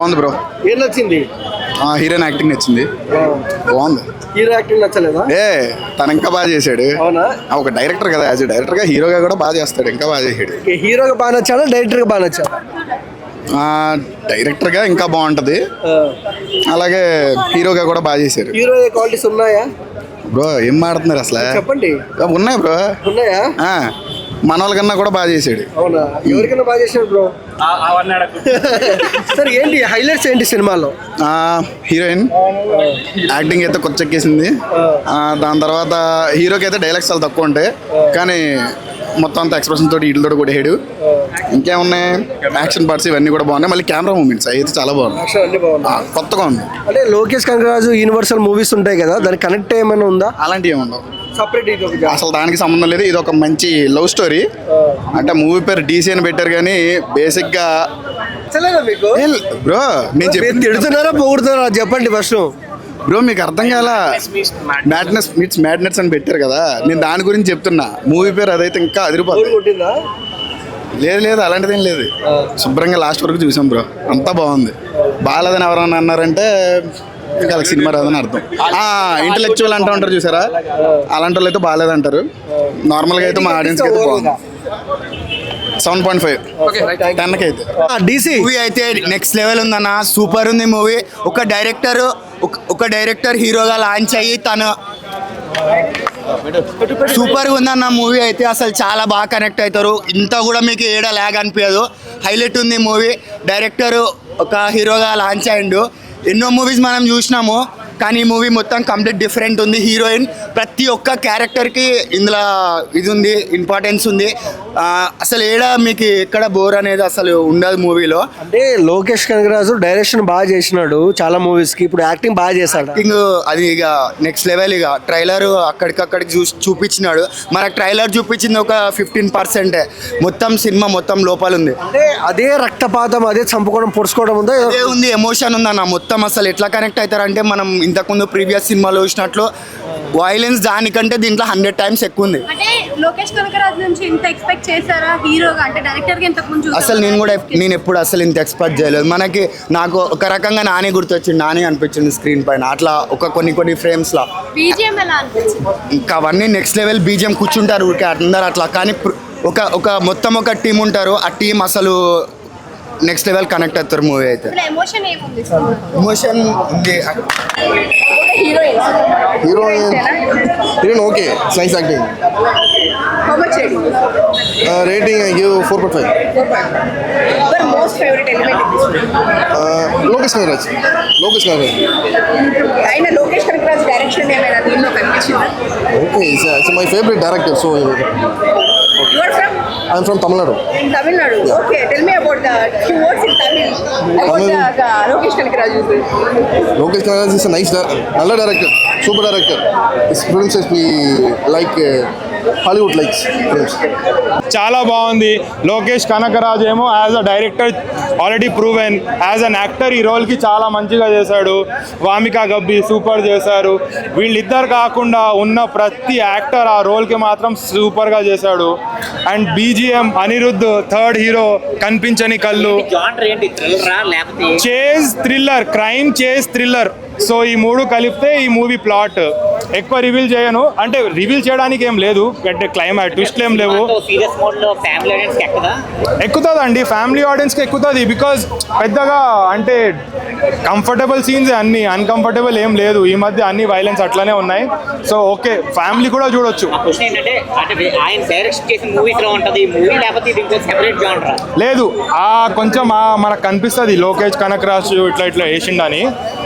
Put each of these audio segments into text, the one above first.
బాగుంది బ్రో. ఏం నచ్చింది? హీరోయిన్ యాక్టింగ్ నచ్చింది, బాగుంది. హీరో యాక్టింగ్ నచ్చలేదా? తను ఇంకా బాగా చేశాడు. అవునా? ఒక డైరెక్టర్ కదా, యాజ్ డైరెక్టర్ గా హీరోగా కూడా బాగా చేస్తాడు, ఇంకా బాగా చేశాడు. హీరోగా బాగా నచ్చాడా, డైరెక్టర్ గా బాగా నచ్చాడా? డైరెక్టర్ గా ఇంకా బాగుంటది, అలాగే హీరోగా కూడా బాగా చేశారు. హీరో క్వాలిటీస్ ఉన్నాయా బ్రో? ఏం మాడుతున్నారు అసలు? చెప్పండి. ఉన్నాయి బ్రో, ఉన్నాయా? మన వాళ్ళకన్నా కూడా బాగా చేశాడు. అవునా? ఎవరికైనా బాగా చేశాడు బ్రో. సరే, ఏంటి హైలైట్స్ ఏంటి సినిమాలో? హీరోయిన్ యాక్టింగ్ అయితే కొచ్చెక్కేసింది. దాని తర్వాత హీరోకి అయితే డైలాగ్స్ చాలా తక్కువ ఉంటాయి, కానీ మొత్తం అంతా ఎక్స్ప్రెషన్ తోటి వీటితో కూడా హెడ్. ఇంకేమున్నాయి, యాక్షన్ పార్ట్స్ ఇవన్నీ కూడా బాగున్నాయి. మళ్ళీ కెమెరా మూమెంట్స్ అయితే చాలా బాగున్నాయి, కొత్తగా ఉంది. అంటే లోకేష్ కనకరాజు యూనివర్సల్ మూవీస్ ఉంటాయి కదా, దానికి కనెక్ట్ ఏమైనా ఉందా? అలాంటివి ఏముండవు, సపరేట్. అసలు దానికి సంబంధం లేదు. ఇది ఒక మంచి లవ్ స్టోరీ. అంటే మూవీ పేరు డీసీ అని పెట్టారు, కానీ బేసిక్ గా మీకు బ్రో నేను తిడుతున్నారా పొగుడుతున్నారా చెప్పండి ఫస్ట్. బ్రో మీకు అర్థం కాల, మ్యాడ్నెస్ మీట్స్ మ్యాడ్నెస్ అని పెట్టారు కదా, నేను దాని గురించి చెప్తున్నా. మూవీ పేరు అదైతే ఇంకా అదిరిపోతుంది. లేదు అలాంటిదేం లేదు, శుభ్రంగా లాస్ట్ వరకు చూసాం బ్రో, అంతా బాగుంది. బాగాలేదని ఎవరన్నా అన్నారంటే ఇంకా సినిమా రాదని అర్థం. ఇంటలెక్చువల్ అంటూ ఉంటారు చూసారా, అలాంటి వాళ్ళు అయితే బాగాలేదంటారు. నార్మల్గా అయితే మా ఆడియన్స్కి అయితే బాగుంది. 7.5 10కి అయితే. డీసీ మూవీ అయితే నెక్స్ట్ లెవెల్ ఉందన్న, సూపర్ ఉంది మూవీ. ఒక డైరెక్టర్ హీరోగా లాంచ్ అయ్యి తను సూపర్గా ఉందన్న మూవీ అయితే. అసలు చాలా బాగా కనెక్ట్ అవుతారు, ఇంత కూడా మీకు ఏడ ల్యాగ్ అనిపించదు. హైలైట్ ఉంది మూవీ. డైరెక్టర్ ఒక హీరోగా లాంచ్ అయ్యిండు. ఎన్నో మూవీస్ మనం చూసినాము, కానీ ఈ మూవీ మొత్తం కంప్లీట్ డిఫరెంట్ ఉంది. హీరోయిన్ ప్రతి ఒక్క క్యారెక్టర్కి ఇందులో ఇది ఉంది, ఇంపార్టెన్స్ ఉంది. అసలు ఏడా మీకు ఎక్కడ బోర్ అనేది అసలు ఉండదు మూవీలో. అంటే లోకేష్ కనకరాజు డైరెక్షన్ బాగా చేసినాడు చాలా మూవీస్కి, ఇప్పుడు యాక్టింగ్ బాగా చేశాడు. యాక్టింగ్ అది ఇక నెక్స్ట్ లెవెల్. ఇక ట్రైలర్ అక్కడికక్కడికి చూపించినాడు. మనకు ట్రైలర్ చూపించింది ఒక 15%. మొత్తం సినిమా మొత్తం లోపల ఉంది. అంటే అదే రక్తపాతం, అదే చంపుకోవడం పొడుచుకోవడం ఉందా? అదే ఉంది, ఎమోషన్ ఉందన్న మొత్తం. అసలు ఎట్లా కనెక్ట్ అవుతారంటే, మనం ఇంతకుముందు ప్రీవియస్ సినిమాలో చూసినట్లు వైలెన్స్ దానికంటే దీంట్లో 100 times ఎక్కువ ఉంది. అంటే లోకేష్ కనకరాజ్ నుంచి ఇంత ఎక్స్పెక్ట్ చేశారా హీరోగా? అంటే డైరెక్టర్ గా ఇంతకు ముందు అసలు నేను ఎప్పుడు అసలు ఇంత ఎక్స్పెక్ట్ చేయలేదు. నాకు ఒక రకంగా నాని గుర్తొచ్చింది, నాని అనిపించింది స్క్రీన్ పైన. అట్లా ఒక కొన్ని ఫ్రేమ్స్ లా బీజిఎం ఎలా అనిపించింది? ఇంకా అవన్నీ నెక్స్ట్ లెవెల్. బీజిఎం కూర్చుంటారు ఊరికే అందరు అట్లా, కానీ ఒక మొత్తం ఒక టీం ఉంటారు. ఆ టీం అసలు నెక్స్ట్ లెవెల్ కనెక్ట్ అవుతారు మూవీ అయితే. ఎమోషన్ ఏముంది? ఎమోషన్ ఉంది. Heroine okay, nice acting. How much rating I give 4.5. Your most favorite element in this movie? Lokesh Kanagaraj. ఆయన లోకేష్ కనకరాజ్ డైరెక్షన్ ఏమైనా దీనిలో కనిపించిందా? Okay, it's my favourite director. So You are from? I'm from Tamil Nadu. In Tamil Nadu. Okay, tell me about the few words in Tamil about the Lokesh Kanakaraj. Lokesh Kanakaraj is a nice நல்ல director, super director. His films we like Hollywood likes films. చాలా బాగుంది. లోకేష్ కనకరాజ్ ఏమో as a director already proven, as an actor ఈ రోల్కి చాలా మంచిగా చేశాడు. Vamika Gabbi super చేశారు. వీళ్ళిద్దరు కాకుండా ఉన్న ప్రతి యాక్టర్ ఆ రోల్కి మాత్రం సూపర్గా చేశాడు. And BGM Anirudh, third hero, కనిపించని కళ్ళు, chase thriller, crime chase thriller. So ఈ మూడు కలిపితే ఈ మూవీ ప్లాట్. ఎక్కువ రివీల్ చేయను, అంటే రివీల్ చేయడానికి ఏం లేదు, అంటే క్లైమాక్స్ ట్విస్ట్లు ఏం లేవు. ఎక్కుతుందండి, ఫ్యామిలీ ఆడియన్స్కి ఎక్కుతుంది. బికాజ్ పెద్దగా అంటే కంఫర్టబుల్ సీన్స్ అన్ని, అన్కంఫర్టబుల్ ఏం లేదు. ఈ మధ్య అన్ని వైలెన్స్ అట్లానే ఉన్నాయి. సో ఓకే, ఫ్యామిలీ కూడా చూడొచ్చు. లేదు, కొంచెం మనకు కనిపిస్తుంది లోకేష్ కనకరాజ్ ఇట్లా వేసిండని.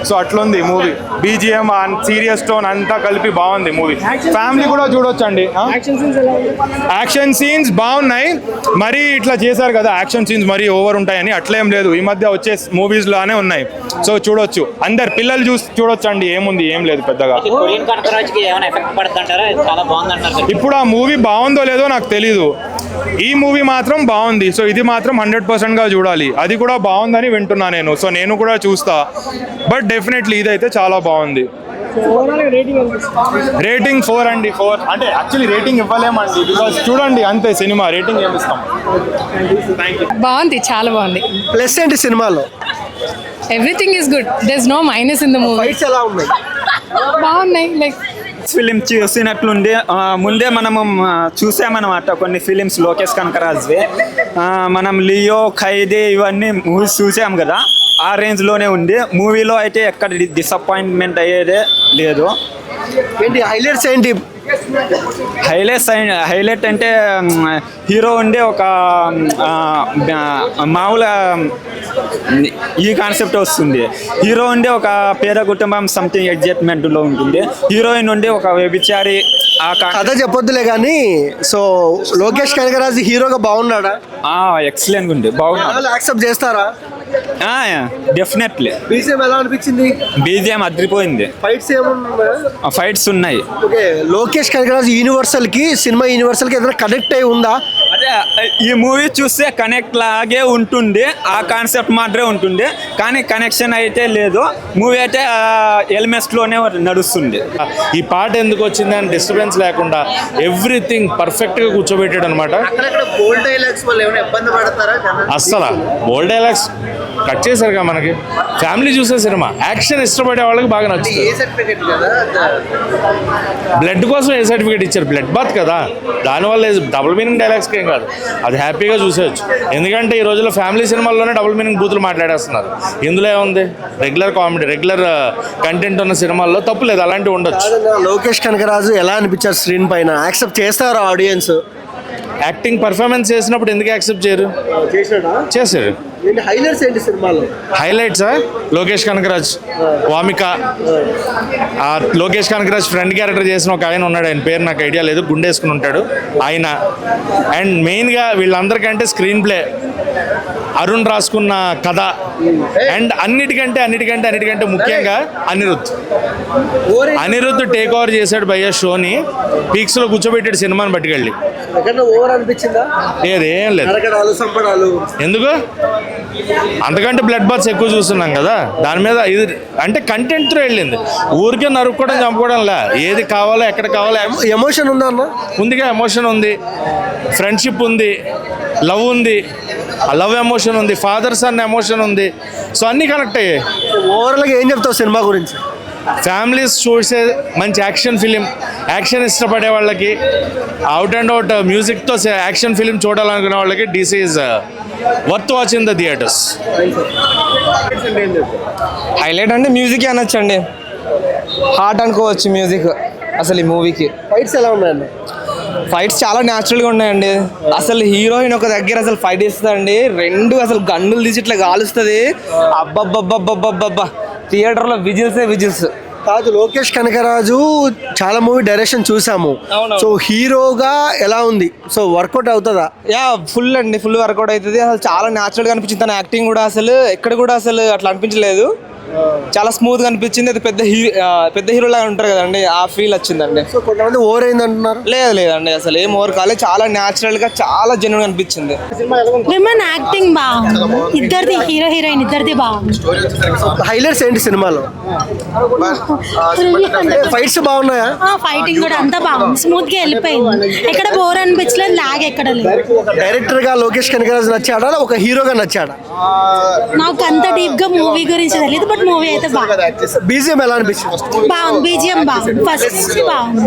సో అట్లుంది మూవీ. బీజిఎం, సీరియస్ టోన్ అంతా కలిపి బాగుంది మూవీ. ఫ్యామిలీ కూడా చూడొచ్చండి. యాక్షన్ సీన్స్ బాగున్నాయి. మరీ ఇట్లా చేశారు కదా యాక్షన్ సీన్స్ మరీ ఓవర్ ఉంటాయని, అట్లేం లేదు. ఈ మధ్య వచ్చే మూవీస్ లానే ఉన్నాయి. సో చూడొచ్చు, అందరు పిల్లలు చూడొచ్చు అండి. ఏముంది, ఏం లేదు పెద్దగా. ఇప్పుడు ఆ మూవీ బాగుందో లేదో నాకు తెలీదు. ఈ మూవీ మాత్రం బాగుంది. సో ఇది మాత్రం 100%గా చూడాలి. అది కూడా బాగుందని వింటున్నా నేను. సో నేను కూడా చూస్తా. బట్ డెఫినెట్లీ ఇదైతే చాలా బాగుంది. రేటింగ్ 4 అండి. 4 అంటే యాక్చువల్లీ రేటింగ్ ఇవ్వలేమండి, బికాజ్ చూడండి అంతే సినిమా, రేటింగ్ ఏమి ఇస్తాం. బాగుంది, చాలా బాగుంది. ప్లస్ ఏంటి సినిమాలో? Everything is good there is no minus in the movie. Fights ఎలా ఉన్నాయి? బాగున్నాయి. లైక్ ఫిలిం చూసినట్లుంది. ముందే మనము చూసామన్నమాట కొన్ని ఫిలిమ్స్ లోకేష్ కనకరాజ్వి. మనం లియో, ఖైదీ ఇవన్నీ మూవీస్ చూసాం కదా, ఆ రేంజ్లోనే ఉంది. మూవీలో అయితే ఎక్కడ డిసప్పాయింట్మెంట్ అయ్యేదే లేదు. ఏంటి హైలైట్స్ ఏంటి? హైలైట్ అంటే హీరో ఉండే ఒక మామూలుగా ఈ కాన్సెప్ట్ వస్తుంది. హీరో ఉండే ఒక పేద కుటుంబం సంథింగ్ ఎగ్జైట్మెంట్లో ఉంటుంది. హీరోయిన్ ఉండే ఒక వ్యభిచారి. ఆ కథ చెప్పొద్దులే కానీ, సో లోకేష్ కనగరాజ్ హీరోగా బాగున్నాడా? ఎక్సలెంట్గా ఉంది, బాగుంది. యాక్సెప్ట్ చేస్తారా? డెఫినెట్లీ. బీజిఎం ఎలా అనిపించింది? బీజిఎం అదిరిపోయింది. ఫైట్స్ ఏమున్నాయి? ఫైట్స్ ఉన్నాయి. ఓకే, లోకేష్ కనగరాజ్ యూనివర్సల్ కి, సినిమా యూనివర్సల్ కి ఏదైనా కనెక్ట్ అయి ఉందా? అదే ఈ మూవీ చూస్తే కనెక్ట్ లాగే ఉంటుంది, ఆ కాన్సెప్ట్ మాత్రమే ఉంటుంది, కానీ కనెక్షన్ అయితే లేదు. మూవీ అయితే ఎలిమెంట్స్లోనే నడుస్తుంది. ఈ పాట ఎందుకు వచ్చింది అని డిస్టర్బెన్స్ లేకుండా ఎవ్రీథింగ్ పర్ఫెక్ట్గా కూర్చోబెట్టాడు అనమాట. బోల్డ్ డైలాగ్స్ వల్ల ఏమైనా ఇబ్బంది పడతారా? అస్సలు బోల్డ్ డైలాగ్స్ కట్ చేశారుగా. మనకి ఫ్యామిలీ చూసే సినిమా, యాక్షన్ ఇష్టపడే వాళ్ళకి బాగా నచ్చుతుంది. సర్టిఫికెట్ కదా, బ్లడ్ కోసం ఏ సర్టిఫికేట్ ఇచ్చారు? బ్లడ్ బాత్ కదా, దానివల్ల డబుల్ మీనింగ్ డైలాగ్స్కి ఏం కాదు, అది హ్యాపీగా చూసేయచ్చు. ఎందుకంటే ఈ రోజుల్లో ఫ్యామిలీ సినిమాల్లోనే డబుల్ మీనింగ్ బూతులు మాట్లాడేస్తున్నారు. ఇందులో ఏముంది? రెగ్యులర్ కామెడీ, రెగ్యులర్ కంటెంట్ ఉన్న సినిమాల్లో తప్పు లేదు, అలాంటివి ఉండొచ్చు. లోకేష్ కనగరాజు ఎలా అనిపించారు స్క్రీన్ పైన? యాక్సెప్ట్ చేస్తారా ఆడియన్స్? యాక్టింగ్ పర్ఫార్మెన్స్ చేసినప్పుడు ఎందుకు యాక్సెప్ట్ చేయరు? చేశారు. హైలైట్స్ ఏంటి సినిమాలో? హైలైట్సా? లోకేష్ కనకరాజ్, వామిక, ఆ లోకేష్ కనకరాజ్ ఫ్రెండ్ క్యారెక్టర్ చేసిన ఒక ఆయన ఉన్నాడు, ఆయన పేరు నాకు ఐడియా లేదు, గుండేసుకుని ఉంటాడు ఆయన. అండ్ మెయిన్గా వీళ్ళందరికంటే స్క్రీన్ ప్లే, అరుణ్ రాసుకున్న కథ, అండ్ అన్నిటికంటే ముఖ్యంగా అనిరుద్ధ్ టేక్ ఓవర్ చేశాడు భయ్య షోని. పీక్స్లో కూర్చోబెట్టాడు సినిమాని పట్టుకెళ్ళి. ఓవర్ అనిపించిందా? ఏం లేదు. సంపడాలు ఎందుకు? అంతకంటే బ్లడ్ బాత్స్ ఎక్కువ చూస్తున్నాం కదా, దాని మీద ఇది అంటే కంటెంట్తో వెళ్ళింది. ఊరికే నరుక్కోవడం, చంపుకోవడంలా. ఏది కావాలో, ఎక్కడ కావాలో. ఎమోషన్ ఉందా అన్న? ఉందిగా, ఎమోషన్ ఉంది, ఫ్రెండ్షిప్ ఉంది, లవ్ ఉంది, ఆ లవ్ ఎమోషన్ ఉంది, ఫాదర్ సన్ ఎమోషన్ ఉంది. సో అన్నీ కనెక్ట్ అయ్యాయి. ఓవరాల్గా ఏం చెప్తావు సినిమా గురించి? ఫ్యామిలీస్ చూసే మంచి యాక్షన్ ఫిలిం, యాక్షన్ ఇష్టపడే వాళ్ళకి, అవుట్ అండ్ అవుట్ మ్యూజిక్తో యాక్షన్ ఫిలిం చూడాలనుకునే వాళ్ళకి this is worth watch in the theatres. Highlight అంటే మ్యూజిక్ అనొచ్చండి, హార్ట్ అనుకోవచ్చు మ్యూజిక్ అసలు ఈ మూవీకి. ఫైట్స్ ఎలా ఉన్నాయండి? ఫైట్స్ చాలా న్యాచురల్గా ఉన్నాయండి. అసలు హీరోయిన్ ఒక దగ్గర అసలు ఫైట్ ఇస్తుందండి, రెండు అసలు గన్నులు తీసి ఇట్లా కాలుస్తుంది. అబ్బబ్బబ్బబ్బబ్బబ్బబ్బా, థియేటర్లో విజిల్స్. కాదు, లోకేష్ కనకరాజు చాలా మూవీ డైరెక్షన్ చూసాము. అవును. సో హీరోగా ఎలా ఉంది? సో వర్కౌట్ అవుతుందా? ఫుల్ వర్కౌట్ అవుతుంది. అసలు చాలా న్యాచురల్గా అనిపించింది. తన యాక్టింగ్ కూడా అసలు ఎక్కడ కూడా అసలు అట్లా అనిపించలేదు. చాలా స్మూత్గా అనిపించింది. అది పెద్ద హీరో లాగా ఉంటారు కదండి, ఆ ఫీల్ వచ్చిందండి. సో కొంతమంది ఓవర్ అయింది అంటున్నారు. లేదండి, అసలు ఏం ఓవర్ కాలేదు. చాలా న్యాచురల్గా, చాలా జెన్యున్ అనిపించింది. విమెన్ యాక్టింగ్ బాగుంది, ఇద్దరిది హీరో హీరోయిన్ ఇద్దరిది బాగుంది. హైలైట్స్ ఏంటి సినిమాలో? ఫైట్స్ బాగున్నాయా? ఫైటింగ్ కూడా అంతా బాగుంది, స్మూత్ గా వెళ్ళిపోయింది. ఎక్కడ బోర్ అనిపించలేదు, లాగ్ ఎక్కడ లేదు. డైరెక్టర్ గా లోకేష్ కనకరాజు నచ్చాడా, ఒక హీరోగా నచ్చాడా? నాకు అంత డీప్ గా మూవీ గురించి తెలియదు, బట్ మూవీ అయితే బాగుంది. బీజిఎం ఎలా అనిపించింది? బాగుంది, బీజిఎం బాగుంది, ఫస్ట్ బాగుంది.